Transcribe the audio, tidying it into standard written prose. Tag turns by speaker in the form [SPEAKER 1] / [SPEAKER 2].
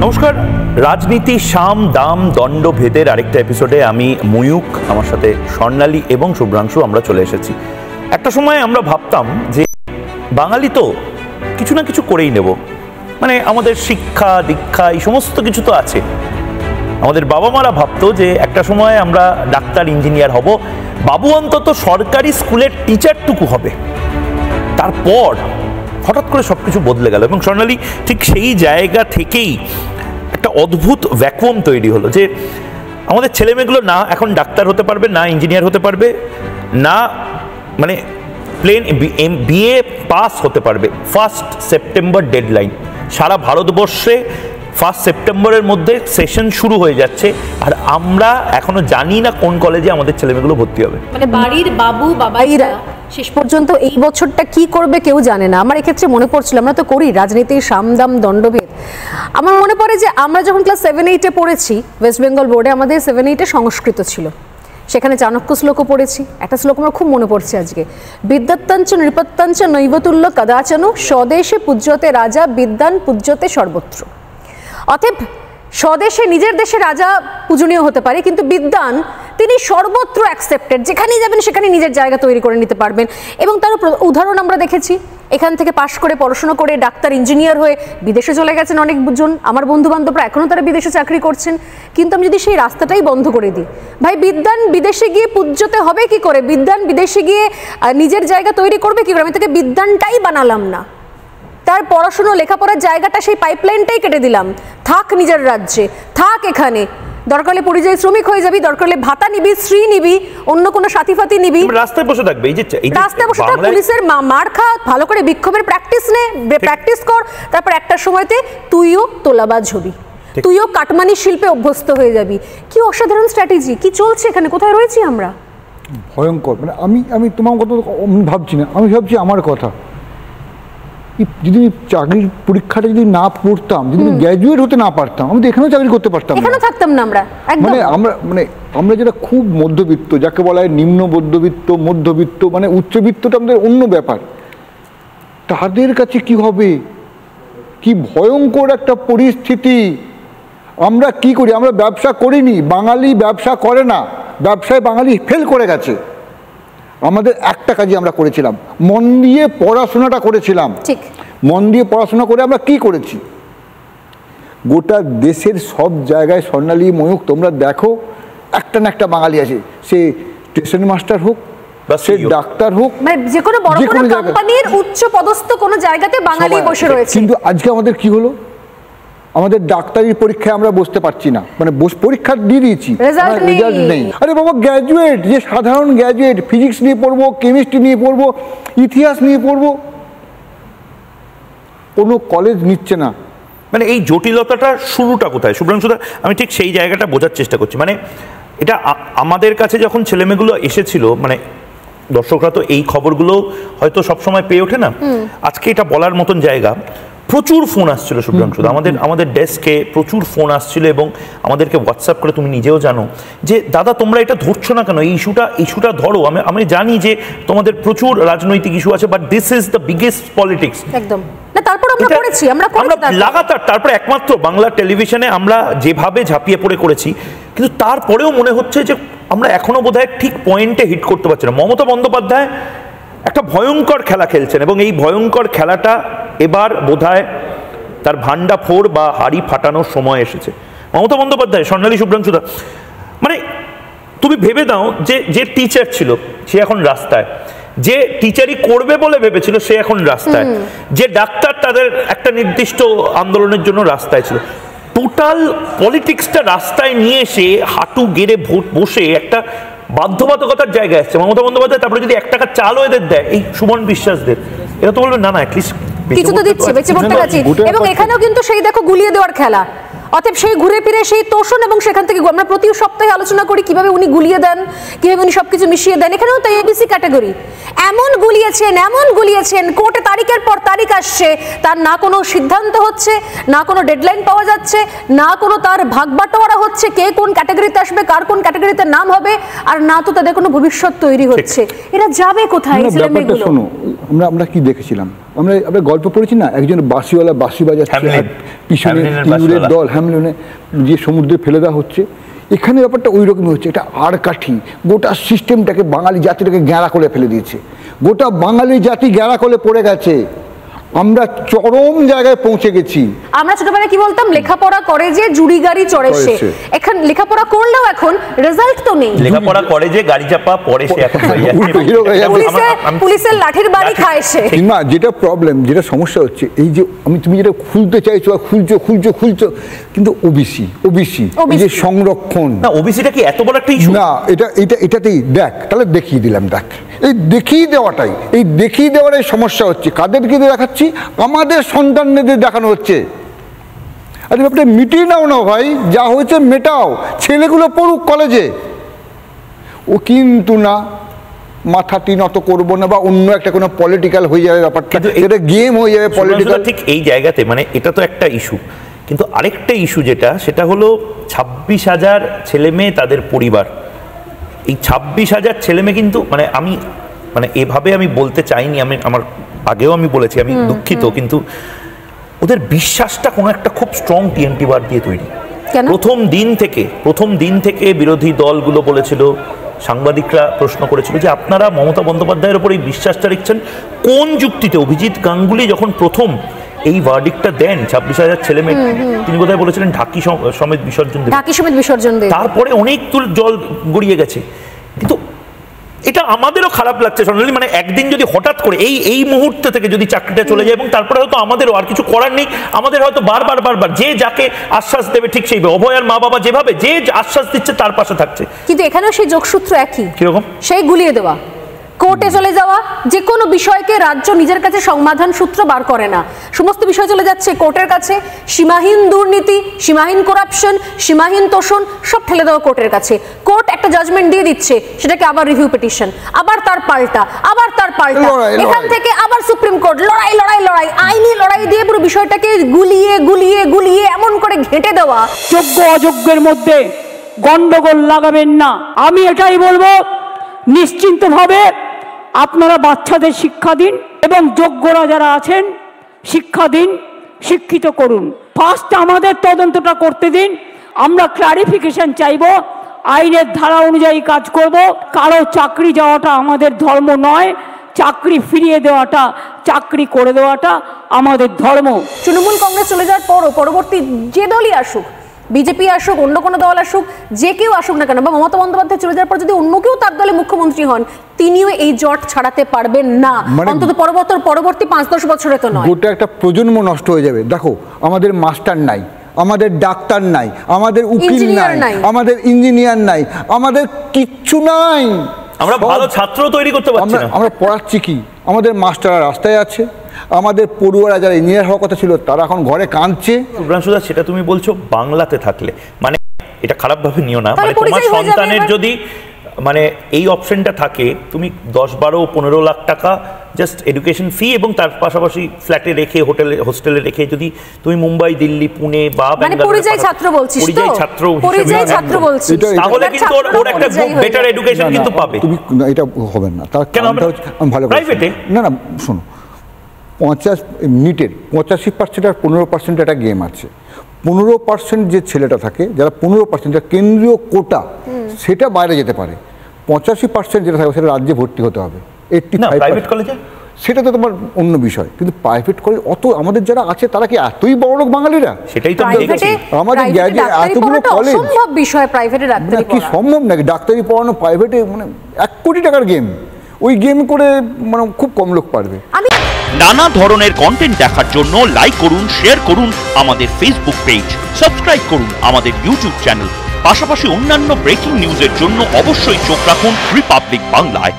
[SPEAKER 1] নমস্কার, রাজনীতি সাম দাম দণ্ড ভেদের আরেকটা এপিসোডে আমি ময়ূক, আমার সাথে স্বর্ণালী এবং শুভ্রাংশু আমরা চলে এসেছি। একটা সময় আমরা ভাবতাম যে বাঙালি তো কিছু না কিছু করেই নেব, মানে আমাদের শিক্ষা দীক্ষা এই সমস্ত কিছু তো আছে। আমাদের বাবা মারা ভাবতো যে একটা সময় আমরা ডাক্তার ইঞ্জিনিয়ার হব, বাবু অন্তত সরকারি স্কুলের টিচারটুকু হবে। তারপর হঠাৎ করে সব কিছু বদলে গেল এবং স্বর্ণালী ঠিক সেই জায়গা থেকেই একটা অদ্ভুত ভ্যাকুয়াম তৈরি হলো যে আমাদের ছেলেমেয়েগুলো না এখন ডাক্তার হতে পারবে, না ইঞ্জিনিয়ার হতে পারবে, না মানে প্লেন বিএ পাস হতে পারবে। 1 সেপ্টেম্বর ডেডলাইন, সারা ভারতবর্ষে 1 সেপ্টেম্বরের মধ্যে সেশন শুরু হয়ে যাচ্ছে, আর আমরা এখনো জানি না কোন কলেজে আমাদের ছেলেমেয়েগুলো ভর্তি হবে।
[SPEAKER 2] মানে বাড়ির বাবু বাবাইরা শেষ পর্যন্ত এই বছরটা কি করবে কেউ জানে না। আমার এক্ষেত্রে মনে পড়ছিল, আমরা তো করি রাজনীতির সামদাম দণ্ডভেদ। আমার মনে পড়ে যে আমরা যখন ক্লাস 7-8-এ পড়েছি ওয়েস্ট বেঙ্গল বোর্ডে, আমাদের 7-8-এ সংস্কৃত ছিল, সেখানে চাণক্য শ্লোকও পড়েছি। একটা শ্লোক আমার খুব মনে পড়ছে আজকে, বিদ্যাত্তাঞ্চ নৃপত্তাঞ্চ নৈবতুল্য কদাচনু স্বদেশে পূজ্যতে রাজা বিদ্যান পূজ্যতে সর্বত্র। অতএব স্বদেশে নিজের দেশে রাজা পূজনীয় হতে পারে, কিন্তু বিদ্যান তিনি সর্বত্র অ্যাকসেপ্টেড, যেখানেই যাবেন সেখানে নিজের জায়গা তৈরি করে নিতে পারবেন। এবং তার উদাহরণ আমরা দেখেছি, এখান থেকে পাশ করে পড়াশোনা করে ডাক্তার ইঞ্জিনিয়ার হয়ে বিদেশে চলে গেছেন অনেকজন। আমার বন্ধু বান্ধবরা এখনও তারা বিদেশে চাকরি করছেন। কিন্তু আমি যদি সেই রাস্তাটাই বন্ধ করে দিই, ভাই বিদ্যান বিদেশে গিয়ে পূজ্যতে হবে কি করে, বিদ্যান বিদেশে গিয়ে নিজের জায়গা তৈরি করবে কি করে, আমি তাকে বিদ্যানটাই বানালাম না, তার পড়াশুনো লেখাপড়ার জায়গাটা সেই পাইপলাইনটাই কেটে দিলাম, থাক নিজের রাজ্যে, থাক এখানে, দরকার হলে পরিযায়ী শ্রমিক হয়ে যাবি, দরকার হলে ভাতা নিবি, শ্রী নিবি, অন্য কোনো সাথী ফাতি নিবি,
[SPEAKER 1] রাস্তায় বসে থাকবে,
[SPEAKER 2] রাস্তায় বসে থাক, পুলিশের মার খা, ভালো করে বিক্ষোভের প্র্যাকটিস কর, তারপর একটা সময়তে তুইও তোলাবাজ হবি, তুইও কাটমানি শিল্পে অভ্যস্ত হয়ে যাবি। কি অসাধারণ স্ট্র্যাটেজি, কি চলছে এখানে, কোথায় রয়েছি আমরা?
[SPEAKER 3] ভয়ঙ্কর। মানে আমি তোমার কথা ভাবছি না, আমি ভাবছি আমার কথা। যদি চাকরির পরীক্ষাটা যদি না পড়তাম, যদি গ্র্যাজুয়েট হতে না পারতাম, আমি তো এখানেও চাকরি করতে পারতাম,
[SPEAKER 2] এখানেও থাকতাম না আমরা।
[SPEAKER 3] আমরা যেটা খুব মধ্যবিত্ত, যাকে বলা হয় নিম্ন মধ্যবিত্ত, মধ্যবিত্ত, মানে উচ্চবিত্তটা আমাদের অন্য ব্যাপার। তাদের কাছে কি হবে, কি ভয়ঙ্কর একটা পরিস্থিতি। আমরা কি করি, আমরা ব্যবসা করিনি, বাঙালি ব্যবসা করে না, ব্যবসায় বাঙালি ফেল করে গেছে। আমাদের একটা কাজই আমরা করেছিলাম, মন দিয়ে পড়াশোনাটা করেছিলাম।
[SPEAKER 2] ঠিক,
[SPEAKER 3] মন দিয়ে পড়াশোনা করে আমরা কি করেছি, গোটা দেশের সব জায়গায় স্বর্ণালী ময়ূক তোমরা দেখো, একটা না একটা বাঙালি আছে, সে স্টেশন মাস্টার হোক বা সে ডাক্তার হোক,
[SPEAKER 2] মানে যে কোনো বড় কোনো কোম্পানির উচ্চ পদস্থ কোনো জায়গাতে বাঙালি বসে রয়েছে।
[SPEAKER 3] কিন্তু আজকে আমাদের কি হলো, আমাদের ডাক্তারির পরীক্ষায় আমরা বসতে পারছি না, মানে পরীক্ষা দিয়ে দিয়েছি, রেজাল্ট নেই। আরে বাবা, গ্র্যাজুয়েট, যে সাধারণ গ্র্যাজুয়েট, ফিজিক্স নিয়ে পড়বো, কেমিস্ট্রি নিয়ে পড়বো, ইতিহাস নিয়ে পড়বো, কোনো কলেজ নিচ্ছে না।
[SPEAKER 1] মানে এই জটিলতাটা শুরুটা কোথায় শুভ্রাংশুদা, আমি ঠিক সেই জায়গাটা বোঝার চেষ্টা করছি। মানে এটা আমাদের কাছে যখন ছেলেমেয়েগুলো এসেছিল, মানে দর্শকরা তো এই খবরগুলো হয়তো সবসময় পেয়ে ওঠে না, আজকে এটা বলার মতন জায়গা। প্রচুর ফোন আসছিল শুভ্রাংশুদা, আমাদের ডেস্কে প্রচুর ফোন আসছিল এবং আমাদেরকে হোয়াটসঅ্যাপ করে, তুমি নিজেও জানো যে দাদা তোমরা এটা ধরছো না কেন, এই ইস্যুটা ধরো। আমি জানি যে তোমাদের প্রচুর রাজনৈতিক ইস্যু আছে, but this is the biggest politics.
[SPEAKER 2] একদম না, তারপর আমরা করেছি, আমরা
[SPEAKER 1] লাগাতার, তারপরে একমাত্র বাংলা টেলিভিশনে আমরা যেভাবে ঝাঁপিয়ে পড়ে করেছি, কিন্তু তারপরেও মনে হচ্ছে যে আমরা এখনো বোধহয় ঠিক পয়েন্টে হিট করতে পারছি না। মমতা বন্দ্যোপাধ্যায় একটা ভয়ঙ্কর খেলা খেলছেন এবং এই ভয়ঙ্কর খেলাটা এবার বোধহয় তার ভান্ডা ফোড় বা হাড়ি ফাটানোর সময় এসেছে। মমতা বন্দ্যোপাধ্যায়, স্বর্ণালী শুভ্রাংশুদা, মানে তুমি ভেবে দাও যে টিচার ছিল সে এখন রাস্তায়, যে টিচারই করবে বলে ভেবেছিল সে এখন রাস্তায়, যে ডাক্তার তাদের একটা নির্দিষ্ট আন্দোলনের জন্য রাস্তায় ছিল, টোটাল পলিটিক্সটা রাস্তায় নিয়ে এসে হাঁটু গেড়ে বসে একটা বাধ্যবাধকতার জায়গায় আসছে মমতা বন্দ্যোপাধ্যায়। তারপরে যদি 1 টাকা চালও এদের দেয়, এই সুমন বিশ্বাসদের, এরা তো বলবে না না অ্যাটলিস্ট
[SPEAKER 2] কিছু তো দিচ্ছে, বেঁচে পড়তে গেছি। এবং এখানেও কিন্তু সেই দেখো গুলিয়ে দেওয়ার খেলা, অতএব সেই ঘুরে ফিরে সেই তোষণ, এবং সেখান থেকে আমরা প্রতি সপ্তাহে আলোচনা করি কিভাবে উনি গুলিয়ে দেন, কিভাবে উনি সবকিছু মিশিয়ে দেন। এখানেও তো এবিসি ক্যাটাগরি, এমন গুলিয়েছেন, কোর্টে তারিখের পর তারিখ আসছে, তার না কোনো সিদ্ধান্ত হচ্ছে, না কোনো ডেডলাইন পাওয়া যাচ্ছে, না কোনো তার ভাগ বাটোয়ারা হচ্ছে, কে কোন ক্যাটাগরিতে আসবে, কার কোন ক্যাটাগরিতে নাম হবে, আর না তো তাদের কোনো ভবিষ্যৎ তৈরি হচ্ছে। এরা যাবে কোথায় ছেলেমেয়েগুলো?
[SPEAKER 3] শোনো, আমরা কি দেখেছিলাম, আমরা গল্প পড়েছি না, একজন বাঁশিওয়ালা বাঁশি বাজাচ্ছে, পিছনে ইঁদুরের দল, হ্যামলেনে যে সমুদ্রে ফেলে দেওয়া হচ্ছে। এখানে ব্যাপারটা ওই রকমই হচ্ছে, এটা আড়কাঠি গোটা সিস্টেমটাকে, বাঙালি জাতিটাকে গ্যাঁড়া করে ফেলে দিয়েছে। গোটা বাঙালি জাতি গ্যাঁড়া করে পড়ে গেছে, আমরা চরম জায়গায় পৌঁছে গেছি।
[SPEAKER 2] আমরা ছোটবেলায় কি বলতাম, লেখাপড়া করে যে জুড়ি গাড়ি চড়ে সে। এখন লেখাপড়া করলেও এখন রেজাল্ট তো নেই।
[SPEAKER 1] লেখাপড়া করে যে গাড়ি চাপা পরে সে এখন
[SPEAKER 2] পুলিশের লাঠির বাড়ি খায় সে।
[SPEAKER 3] না, যেটা প্রবলেম, যেটা সমস্যা হচ্ছে, এই যে তুমি যেটা খুলতে চাইছো আর খুলছো, কিন্তু ওবিসি এই যে সংরক্ষণ,
[SPEAKER 1] না ওবিসিটা কি এত বড় একটা ইস্যু?
[SPEAKER 3] না, এটাতেই দেখ, তাহলে দেখিয়ে দিলাম, দেখ এই দেখিয়ে দেওয়াটাই সমস্যা হচ্ছে। কাদেরকে দেখাচ্ছি? আমাদের সন্তানদের দেখানো হচ্ছে। আরে ব্যাপারটা মিটিয়ে নাও না ভাই, যা হয়েছে মেটাও, ছেলেগুলো পড়ুক কলেজে। ও কিন্তু না, মাথাটি নত করবো না, বা অন্য একটা কোনো পলিটিক্যাল হয়ে যাবে ব্যাপারটা, এটা গেম হয়ে যাবে পলিটিক্যাল।
[SPEAKER 1] ঠিক এই জায়গাতে মানে এটা তো একটা ইস্যু, কিন্তু আরেকটা ইস্যু সেটা হলো 26,000 ছেলে মেয়ে, তাদের পরিবার। এই 26,000 ছেলে মেয়ে কিন্তু মানে এভাবে আমি বলতে চাইনি, আমার আগেও আমি বলেছি, আমি দুঃখিত, কিন্তু ওদের বিশ্বাসটা কোনো একটা খুব স্ট্রং টিএমটি বার দিয়ে তৈরি। প্রথম দিন থেকে বিরোধী দলগুলো বলেছিল, সাংবাদিকরা প্রশ্ন করেছিল যে আপনারা মমতা বন্দ্যোপাধ্যায়ের উপর এই বিশ্বাসটা রেখেছেন কোন যুক্তিতে? অভিজিৎ গাঙ্গুলি যখন প্রথম এই ভার্ডিক্টটা দেন 26,000 ছেলে মেয়ে, তিনি বোধহয় বলেছিলেন ঢাকি সমেত বিসর্জন দেন। তারপরে অনেক দূর জল গড়িয়ে গেছে, কিন্তু এটা আমাদেরও খারাপ লাগছে সোনালি। মানে একদিন যদি হঠাৎ করে এই মুহূর্তে থেকে যদি চাকরিটা চলে যায়, এবং তারপরে হয়তো আমাদেরও আর কিছু করার নেই, আমাদের হয়তো বারবার যে যাকে আশ্বাস দেবে ঠিক সেইভাবে, অভয়ার মা বাবা যেভাবে যে আশ্বাস দিচ্ছে তার পাশে থাকছে।
[SPEAKER 2] কিন্তু এখানেও সেই যোগসূত্র একই,
[SPEAKER 1] কিরকম?
[SPEAKER 2] সেই গুলিয়ে দেওয়া, কোর্টে চলে যাওয়া, যে কোনো বিষয়কে রাজ্য নিজের কাছে সমাধান সূত্র বার করে না, সমস্ত বিষয় চলে যাচ্ছে কোর্টের কাছে। সীমাহীন দুর্নীতি, সীমাহীন করাপশন, সীমাহীন তোষণ সব ঠেলে দেওয়া কোর্টের কাছে। কোর্ট একটা জাজমেন্ট দিয়ে দিচ্ছে, সেটাকে আবার রিভিউ পিটিশন, আবার তার পাল্টা, এখান থেকে আবার সুপ্রিম কোর্ট, লড়াই, আইনি লড়াই দিয়ে পুরো বিষয়টাকে গুলিয়ে এমন করে ঘেঁটে দেওয়া।
[SPEAKER 4] যোগ্য অযোগ্যের মধ্যে গন্ডগোল লাগাবেন না, আমি এটাই বলবো। নিশ্চিন্তভাবে আপনারা বাচ্চাদের শিক্ষা দিন, এবং যোগ্যরা যারা আছেন শিক্ষা দিন, শিক্ষিত করুন। ফার্স্ট আমাদের তদন্তটা করতে দিন, আমরা ক্লারিফিকেশন চাইব, আইনের ধারা অনুযায়ী কাজ করব। কারো চাকরি যাওয়াটা আমাদের ধর্ম নয়, চাকরি ফিরিয়ে দেওয়াটা, চাকরি করে দেওয়াটা আমাদের ধর্ম।
[SPEAKER 2] তৃণমূল কংগ্রেস চলে যাওয়ার পরও পরবর্তী যে দলই আসুক, বিজেপি আসুক, অন্য কোনো দল আসুক, যে কেউ আসুক না কেন, বা মমতা বন্দ্যোপাধ্যায় চলে যাওয়ার পর যদি অন্য কেউ তার দলে মুখ্যমন্ত্রী হন, তিনিও এই জট ছাড়াতে পারবেন না, অন্তত পরবর্তী 5-10 বছরে তো নয়।
[SPEAKER 3] গোটা একটা প্রজন্ম নষ্ট হয়ে যাবে। দেখো, আমাদের মাস্টার নাই, আমাদের ডাক্তার নাই, আমাদের উকিল নাই, আমাদের ইঞ্জিনিয়ার নাই, আমাদের কিচ্ছু নাই।
[SPEAKER 1] আমরা ভালো ছাত্র তৈরি করতে পারছি না।
[SPEAKER 3] আমরা পড়াচ্ছি কি? আমাদের মাস্টাররা রাস্তায় আছে, আমাদের পড়ুয়ারা যারা ইঞ্জিনিয়ার হওয়ার কথা ছিল তারা এখন ঘরে কাঁদছে।
[SPEAKER 1] শুভ্রাংশুদা, সেটা তুমি বলছো বাংলাতে থাকলে, মানে এটা খারাপভাবে নিও না, মানে তোমার সন্তানের যদি মানে এই অপশনটা থাকে, তুমি 10-12-15 লাখ টাকা জাস্ট এডুকেশন ফি, এবং তার পাশাপাশি ফ্ল্যাটে রেখে, হোস্টেলে রেখে যদি তুমি মুম্বাই, দিল্লি, পুনে বা
[SPEAKER 2] পরিযায়ী ছাত্র বলছিস,
[SPEAKER 1] তাহলে কিন্তু ওর একটা বেটার এডুকেশন কিন্তু পাবে।
[SPEAKER 3] তুমি এটা হবে না, তার কারণটা হচ্ছে আমি ভালো
[SPEAKER 1] প্রাইভেটে
[SPEAKER 3] না, শোনো, 50 মিনিটের 85% আর 15% একটা গেম আছে। 15% যে ছেলেটা থাকে, যারা 15% যারা কেন্দ্রীয় কোটা, সেটা বাইরে যেতে পারে। 85% যেটা থাকে সেটা রাজ্যে ভর্তি হতে হবে।
[SPEAKER 1] 85%
[SPEAKER 3] সেটা তো তোমার অন্য বিষয়, কিন্তু প্রাইভেট কলেজ অত আমাদের যারা আছে তারা কি এতই বড় লোক বাঙালিরা?
[SPEAKER 1] সেটাই তো
[SPEAKER 3] আমাদের এতগুলো কলেজ,
[SPEAKER 2] অসম্ভব বিষয় প্রাইভেটে ডাক্তারি
[SPEAKER 3] কি সম্ভব নাকি? ডাক্তারি পড়ানো প্রাইভেটে মানে 1 কোটি টাকার গেম, ওই গেম করে মানে খুব কম লোক পারবে।
[SPEAKER 5] নানা ধরনের কন্টেন্ট দেখার জন্য লাইক করুন, শেয়ার করুন আমাদের ফেসবুক পেজ, সাবস্ক্রাইব করুন আমাদের ইউটিউব চ্যানেল। পাশাপাশি অন্যান্য ব্রেকিং নিউজের জন্য অবশ্যই চোখ রাখুন রিপাবলিক বাংলায়।